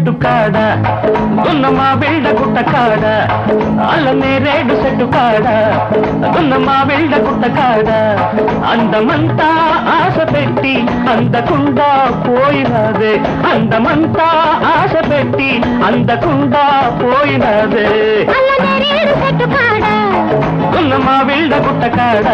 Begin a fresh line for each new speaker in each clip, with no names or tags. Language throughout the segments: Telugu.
చెట్టు కాడ ఉన్న మా బిళ్ళ గుట్ట కాడ అల్లనే రేడు చెట్టు కాడ ఉన్న మా బిళ్ళ గుట్ట కాడ అందమంతా ఆశ పెట్టి అందకుండా పోయినదే అందమంతా ఆశ పెట్టి అందకుండా పోయినదే ఉన్న మా బిళ్ళ గుట్ట కాడ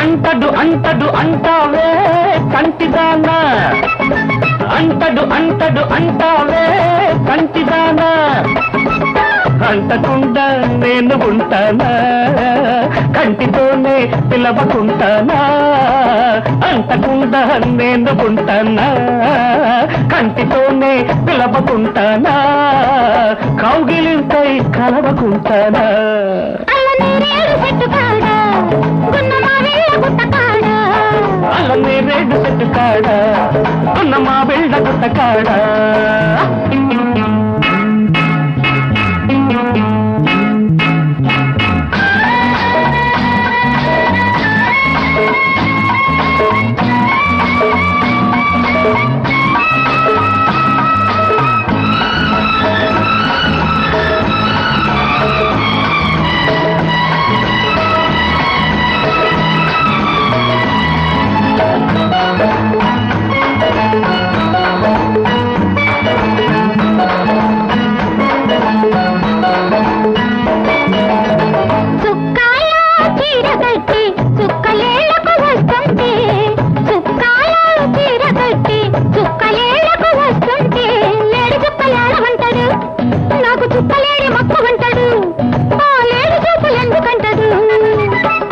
అంటడు అంటడు అంటావే కంటిదానా అంటడు అంటడు అంటావే కంటిదానా అంటకుండా నేను ఉంటానా కంటితోనే పిలవకుంటానా అంటకుండా నేను ఉంటానా కంటితోనే పిలవకుంటానా కౌగిలింతై కలవకుంటానా అల్లనే రేడు చెట్టు కాడ ఉన్న మా బిళ్ళ గుట్ట కాడ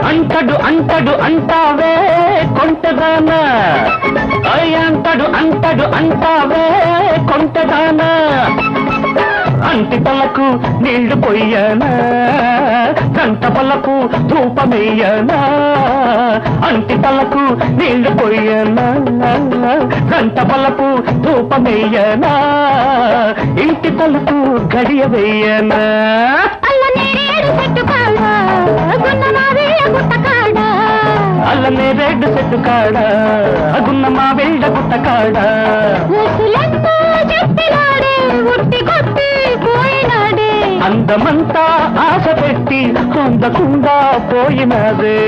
అంటడు అంటడు అంటావే కొంటదానా అంటడు అంటడు అంటావే కొంటదానా అంటి తలకు నీళ్లు పొయ్యనా గంట పలకు ధూపమెయ్యనా అంటి తలకు నీళ్లు పొయ్యనా గంట పలకు ధూపమెయ్యనా ఇంటి తలకు గడియ వెయ్యనా అల్లనే రేడు చెట్టు కాడ అగున్న మా బిళ్ళ గుట్ట కాడ అందమంతా ఆశ పెట్టి అందకుండా పోయినదే